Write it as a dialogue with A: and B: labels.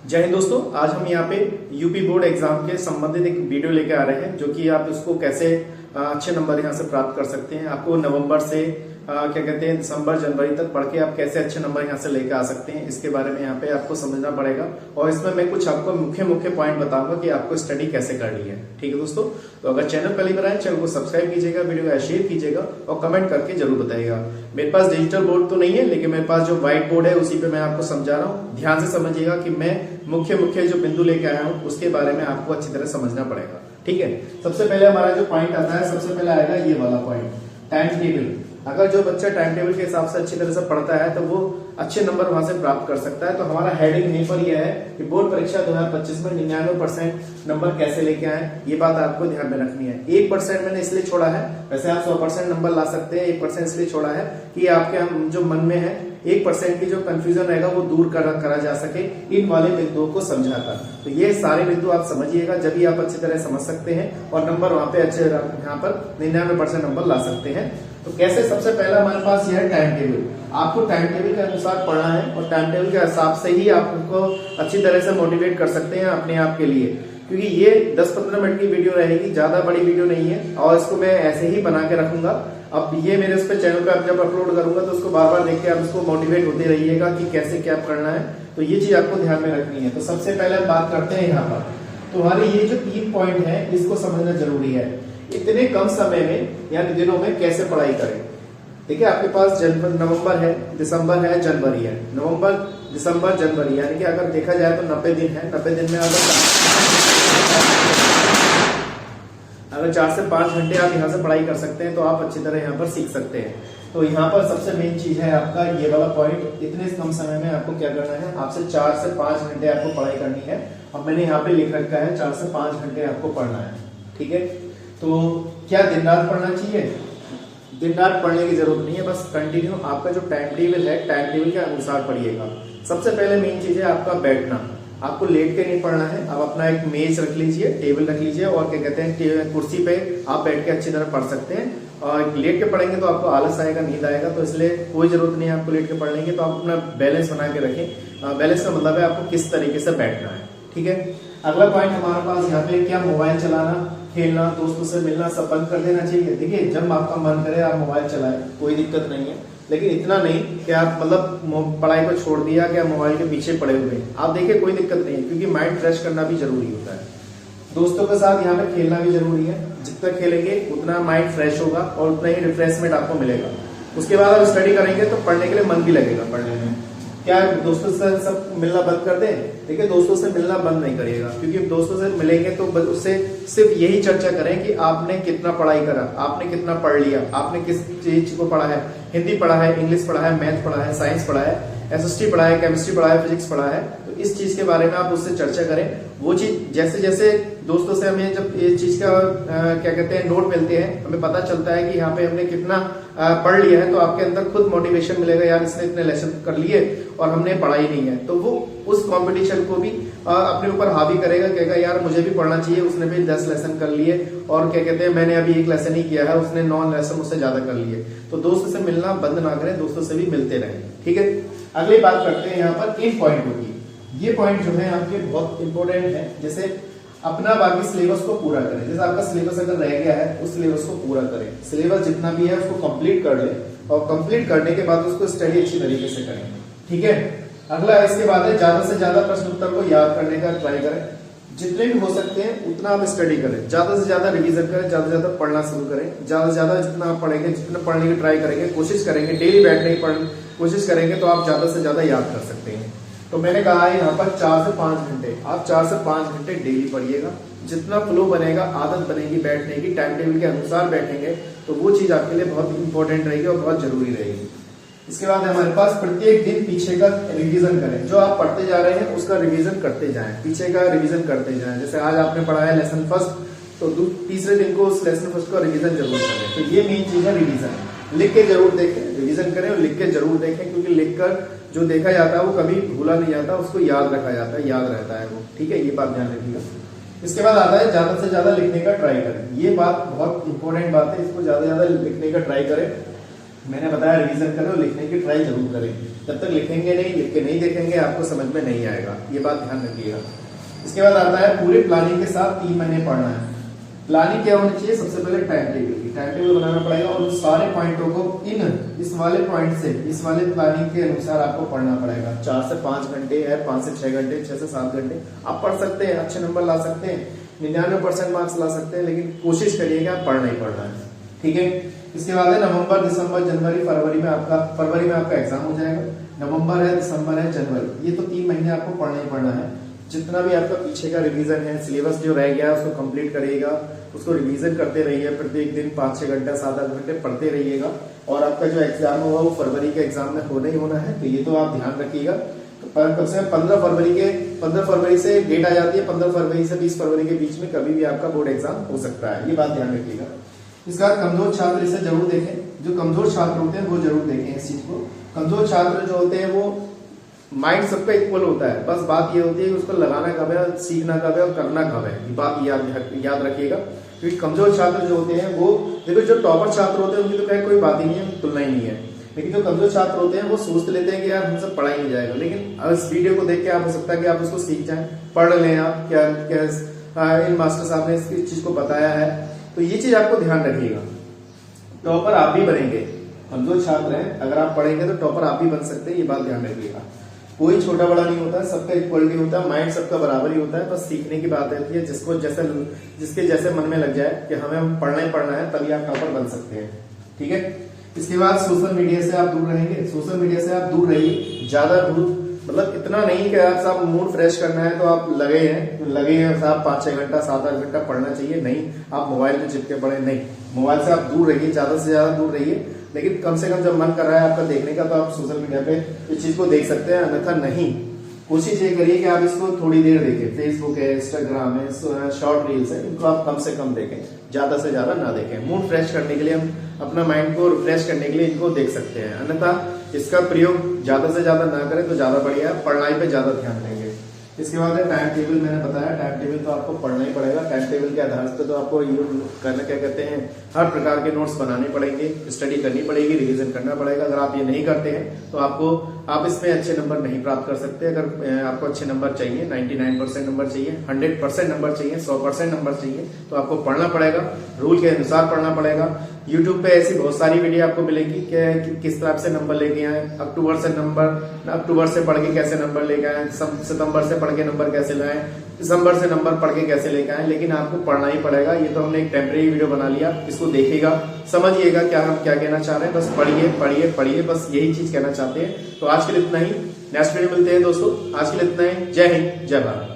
A: जय हिंद दोस्तों, आज हम यहाँ पे यूपी बोर्ड एग्जाम के संबंधित एक वीडियो लेके आ रहे हैं जो कि आप उसको कैसे अच्छे नंबर यहाँ से प्राप्त कर सकते हैं। आपको नवंबर से क्या कहते हैं दिसंबर जनवरी तक पढ़ के आप कैसे अच्छे नंबर यहाँ से लेके आ सकते हैं, इसके बारे में यहाँ पे आपको समझना पड़ेगा। और इसमें मैं कुछ आपको मुख्य पॉइंट बताऊंगा कि आपको स्टडी कैसे करनी है। ठीक है दोस्तों, तो अगर चैनल पहली बार आए चैनल को सब्सक्राइब कीजिएगा, वीडियो को शेयर कीजिएगा और कमेंट करके जरूर बताइएगा। मेरे पास डिजिटल बोर्ड तो नहीं है, लेकिन मेरे पास जो व्हाइट बोर्ड है उसी पे मैं आपको समझा रहा हूँ। ध्यान से समझिएगा कि मैं मुख्य जो बिंदु लेके आया हूँ उसके बारे में आपको अच्छी तरह समझना पड़ेगा। ठीक है, सबसे पहले हमारा जो पॉइंट आता है, सबसे पहले आएगा ये वाला पॉइंट, टाइम टेबल। अगर जो बच्चा टाइम टेबल के हिसाब से अच्छी तरह से पढ़ता है तो वो अच्छे नंबर वहां से प्राप्त कर सकता है। तो हमारा हेडिंग यहीं पर यह है कि बोर्ड परीक्षा 2025 में 99% नंबर कैसे लेके आए, ये बात आपको ध्यान में रखनी है। 1% मैंने इसलिए छोड़ा है, वैसे आप 100% नंबर ला सकते हैं। 1% इसलिए छोड़ा है कि आपके जो मन में है 1% की जो कंफ्यूजन रहेगा वो दूर करा जा सके इन वाले बिंदुओं को समझाकर। तो ये सारे बिंदु आप समझिएगा, जब भी आप अच्छी तरह समझ सकते हैं और नंबर वहां पे अच्छे यहाँ पर 99% नंबर ला सकते हैं। तो कैसे, सबसे पहला हमारे पास यह है टाइम टेबल। आपको टाइम टेबल के अनुसार पढ़ना है और टाइम टेबल के हिसाब से ही आप उनको अच्छी तरह से मोटिवेट कर सकते हैं अपने आप के लिए, क्योंकि ये 10-15 मिनट की वीडियो रहेगी, ज्यादा बड़ी वीडियो नहीं है और इसको मैं ऐसे ही बना के रखूंगा। अब ये मेरे उस पे चैनल पे आप जब अपलोड करूंगा तो उसको बार बार देख के आप उसको मोटिवेट होते रहिएगा कि कैसे क्या करना है। तो ये चीज आपको ध्यान में रखनी है। तो सबसे पहले हम बात करते हैं यहाँ पर, तो हमारे ये जो 3 पॉइंट है इसको समझना जरूरी है। इतने कम समय में यानी दिनों में कैसे पढ़ाई करें। देखिए, आपके पास नवंबर है, दिसंबर है, जनवरी है। नवंबर, दिसंबर, जनवरी, यानी कि अगर देखा जाए तो 90 दिन है। 90 दिन में अगर 4 से 5 घंटे आप यहाँ से पढ़ाई कर सकते हैं तो आप अच्छी तरह यहाँ पर सीख सकते हैं। तो यहाँ पर सबसे मेन चीज है आपका ये वाला पॉइंट, इतने कम समय में आपको क्या करना है, आपसे 4 से 5 घंटे आपको पढ़ाई करनी है। और मैंने यहाँ पे लिख रखा है 4 से 5 घंटे आपको पढ़ना है। ठीक है, तो क्या दिन रात पढ़ना चाहिए? दिन रात पढ़ने की जरूरत नहीं है, बस कंटिन्यू आपका जो टाइम टेबल है टाइम टेबल के अनुसार पढ़िएगा। सबसे पहले मेन चीज है आपका बैठना। आपको लेट के नहीं पढ़ना है। आप अपना एक मेज रख लीजिए, टेबल रख लीजिए और क्या कहते हैं कुर्सी पे आप बैठ के अच्छी तरह पढ़ सकते हैं। और लेट के पढ़ेंगे तो आपको आलस आएगा, नींद आएगा, तो इसलिए कोई जरूरत नहीं है आपको लेट के पढ़ने की। तो आप अपना बैलेंस बना के रखें। बैलेंस का मतलब है आपको किस तरीके से बैठना है। ठीक है, अगला पॉइंट हमारे पास यहाँ पे क्या, मोबाइल चलाना, खेलना, दोस्तों से मिलना सब बंद कर देना चाहिए। देखिए, जब आपका मन करे आप मोबाइल चलाएं, कोई दिक्कत नहीं है, लेकिन इतना नहीं कि आप मतलब पढ़ाई को छोड़ दिया कि आप मोबाइल के पीछे पड़े हुए हैं। आप देखिए, कोई दिक्कत नहीं है, क्योंकि माइंड फ्रेश करना भी जरूरी होता है। दोस्तों के साथ यहाँ पे खेलना भी जरूरी है। जितना खेलेंगे उतना माइंड फ्रेश होगा और उतना ही रिफ्रेशमेंट आपको मिलेगा। उसके बाद आप स्टडी करेंगे तो पढ़ने के लिए मन भी लगेगा पढ़ने में। क्या दोस्तों से सब मिलना बंद कर दें? देखिए, दोस्तों से मिलना बंद नहीं करिएगा, क्योंकि दोस्तों से मिलेंगे तो उससे सिर्फ यही चर्चा करें कि आपने कितना पढ़ाई करा, आपने कितना पढ़ लिया, आपने किस चीज को पढ़ा है। हिंदी पढ़ा है, इंग्लिश पढ़ा है, मैथ पढ़ा है, साइंस पढ़ा है, एसएसटी पढ़ा है, केमिस्ट्री पढ़ा है, फिजिक्स पढ़ा है। तो इस चीज के बारे में आप उससे चर्चा करें। वो चीज जैसे जैसे दोस्तों से हमें जब ये चीज का क्या कहते हैं नोट मिलते हैं, हमें पता चलता है कि यहाँ पे हमने कितना पढ़ लिया है, तो आपके अंदर खुद मोटिवेशन मिलेगा, यार इसने इतने लेसन कर लिए और हमने पढ़ाई नहीं है। तो वो उस कंपटीशन को भी अपने ऊपर हावी करेगा, कहेगा यार मुझे भी पढ़ना चाहिए, उसने भी 10 लेसन कर लिए और क्या कहते हैं मैंने अभी 1 लेसन ही किया है, उसने 9 लेसन मुझसे ज्यादा कर लिए। तो दोस्तों से मिलना बंद ना करें, दोस्तों से भी मिलते रहें। ठीक है, अगली बात करते हैं यहाँ पर इन पॉइंटों की। ये पॉइंट जो है आपके बहुत इंपॉर्टेंट है। जैसे अपना बाकी सिलेबस को पूरा करें। जैसे आपका सिलेबस अगर रह गया है उस सिलेबस को पूरा करें। सिलेबस जितना भी है उसको कंप्लीट कर लें और कंप्लीट करने के बाद उसको स्टडी अच्छी तरीके से करें। ठीक है, अगला इसके बाद है ज्यादा से ज्यादा प्रश्न उत्तर को याद करने का ट्राई करें। जितने भी हो सकते हैं उतना आप स्टडी करें, ज्यादा से ज्यादा रिवीजन करें, ज्यादा से ज्यादा पढ़ना शुरू करें। ज्यादा से ज्यादा जितना आप पढ़ेंगे, जितना पढ़ने की ट्राई करेंगे, कोशिश करेंगे, डेली बैठने की कोशिश करेंगे तो आप ज्यादा से ज्यादा याद कर सकते हैं। तो मैंने कहा है यहाँ पर 4 से 5 घंटे, आप 4 से 5 घंटे डेली पढ़िएगा। जितना फ्लो बनेगा, आदत बनेगी बैठने की, टाइम टेबल के अनुसार बैठेंगे तो वो चीज आपके लिए बहुत इंपॉर्टेंट रहेगी और बहुत जरूरी रहेगी। इसके बाद हमारे पास प्रत्येक दिन पीछे का रिवीजन करें। जो आप पढ़ते जा रहे हैं उसका रिवीजन करते जाएं, पीछे का रिवीजन करते जाएं। जैसे आज आपने पढ़ा है लेसन फर्स्ट, तो तीसरे दिन को उस लेसन फर्स्ट का रिवीजन जरूर करें। तो ये मेन चीज है रिवीजन। लिख के जरूर देखें, रिवीजन करें और लिख के जरूर देखें, क्योंकि लिखकर जो देखा जाता है वो कभी भूला नहीं जाता, उसको याद रखा जाता है, याद रहता है वो। ठीक है, ये बात ध्यान रखिएगा। इसके बाद आता है ज्यादा से ज्यादा लिखने का ट्राई करें। ये बात बहुत इंपॉर्टेंट बात है, इसको ज्यादा से ज्यादा लिखने का ट्राई करें। मैंने बताया रिवीजन करें और लिखने की ट्राई जरूर करें। जब तक लिखेंगे नहीं, लिख के नहीं देखेंगे, आपको समझ में नहीं आएगा, ये बात ध्यान रखिएगा। इसके बाद आता है पूरे प्लानिंग के साथ 3 महीने पढ़ना है। प्लानिंग क्या होनी चाहिए? सबसे पहले टाइम टेबल की, टाइम टेबल बनाना पड़ेगा और उन सारे पॉइंटों को इस वाले पॉइंट से इस वाले प्लानिंग के अनुसार आपको पढ़ना पड़ेगा। 4 से 5 घंटे है, 5 से 6 घंटे, 6 से 7 घंटे आप पढ़ सकते हैं, अच्छे नंबर ला सकते हैं, 99% मार्क्स ला सकते हैं, लेकिन कोशिश करिएगा पढ़ना ही पढ़ना है, ठीक है। इसके बाद है नवंबर, दिसंबर, जनवरी, फरवरी में आपका एग्जाम हो जाएगा। नवंबर है, दिसंबर है, जनवरी, ये तो 3 महीने आपको पढ़ना ही पढ़ना है। जितना भी आपका पीछे का रिवीजन है, सिलेबस जो रह गया है उसको कंप्लीट करिएगा, उसको रिवीजन करते रहिए, प्रत्येक दिन 5-6 घंटा 7-8 घंटे पढ़ते रहिएगा। और आपका जो एग्जाम होगा वो फरवरी के एग्जाम में होना ही होना है, तो ये तो आप ध्यान रखिएगा। कम से कम 15 फरवरी से डेट आ जाती है, 15 फरवरी से 20 फरवरी के बीच में कभी भी आपका बोर्ड एग्जाम हो सकता है, ये बात ध्यान रखिएगा। इसके बाद कमजोर छात्र इसे जरूर देखें, जो कमजोर छात्र होते हैं वो जरूर देखें इस चीज को। कमजोर छात्र जो होते हैं वो माइंड सबका इक्वल होता है, बस बात ये होती है कि उसको लगाना कब है, सीखना कब है और करना कब है, ये बात याद रखिएगा। क्योंकि कमजोर छात्र जो होते हैं वो, देखो जो टॉपर छात्र होते हैं उनकी तो कोई बात ही नहीं है, तुलना ही नहीं है, लेकिन जो कमजोर छात्र होते हैं वो सोच लेते हैं कि यार हमसे पढ़ा ही नहीं जाएगा। लेकिन इस वीडियो को देख के आप हो सकता है कि आप उसको सीख जाएं, पढ़ लें आप, क्या इन मास्टर साहब ने इस चीज को बताया है, तो ये चीज आपको ध्यान रखिएगा। टॉपर आप भी बनेंगे, कमजोर छात्र हैं, अगर आप पढ़ेंगे तो टॉपर आप भी बन सकते हैं, ये बात ध्यान रखिएगा। कोई छोटा बड़ा नहीं होता है, सबका इक्वलिटी होता है, माइंड सबका बराबर ही होता है, बस सीखने की बात रहती है। जिसके जैसे मन में लग जाए कि हमें पढ़ना ही पढ़ना है, तभी आप टॉपर बन सकते हैं, ठीक है। इसके बाद सोशल मीडिया से आप दूर रहेंगे, सोशल मीडिया से आप दूर रहिए, ज्यादा दूर मतलब इतना नहीं कि आप साहब मूड फ्रेश करना है तो आप लगे हैं साहब 5-6 घंटा 7-8 घंटा पढ़ना चाहिए, नहीं आप मोबाइल में चिपके पड़े, नहीं, मोबाइल से आप दूर रहिए, ज्यादा से ज्यादा दूर रहिए। लेकिन कम से कम जब मन कर रहा है आपका देखने का तो आप सोशल मीडिया पे इस चीज को देख सकते हैं, अन्यथा नहीं। कोशिश ये करिए कि आप इसको थोड़ी देर देखें, फेसबुक है, इंस्टाग्राम है, शॉर्ट रील्स है, इनको आप कम से कम देखें, ज्यादा से ज्यादा ना देखें। मूड फ्रेश करने के लिए, हम अपना माइंड को रिफ्रेश करने के लिए इनको देख सकते हैं, अन्यथा इसका प्रयोग ज्यादा से ज्यादा ना करें तो ज्यादा बढ़िया है, पढ़ाई पे ज्यादा ध्यान देंगे। इसके बाद है टाइम टेबल, मैंने बताया टाइम टेबल तो आपको पढ़ना ही पड़ेगा। टाइम टेबल के आधार पर तो आपको करना क्या कहते हैं, हर प्रकार के नोट्स बनाने पड़ेंगे, स्टडी करनी पड़ेगी, रिवीजन करना पड़ेगा। अगर आप ये नहीं करते हैं तो आप इसमें अच्छे नंबर नहीं प्राप्त कर सकते। अगर आपको अच्छे नंबर चाहिए, 99% नंबर चाहिए, 100% नंबर चाहिए, 100% नंबर चाहिए, तो आपको पढ़ना पड़ेगा, रूल के अनुसार पढ़ना पड़ेगा। यूट्यूब पे ऐसी बहुत सारी वीडियो आपको मिलेगी कि किस तरह से नंबर लेके आए, अक्टूबर से पढ़ के कैसे नंबर लेके आए, सितंबर से पढ़ के नंबर कैसे लाए, दिसंबर से नंबर पढ़ के कैसे लेके आए, लेकिन आपको पढ़ना ही पड़ेगा। ये तो हमने एक टेम्परेरी वीडियो बना लिया, इसको देखिएगा, समझिएगा क्या हम क्या कहना चाह रहे हैं, बस पढ़िए पढ़िए पढ़िए, बस यही चीज कहना चाहते हैं। तो आज के लिए इतना ही, नेक्स्ट वीडियो मिलते हैं दोस्तों, आज के लिए इतना ही। जय हिंद, जय भारत।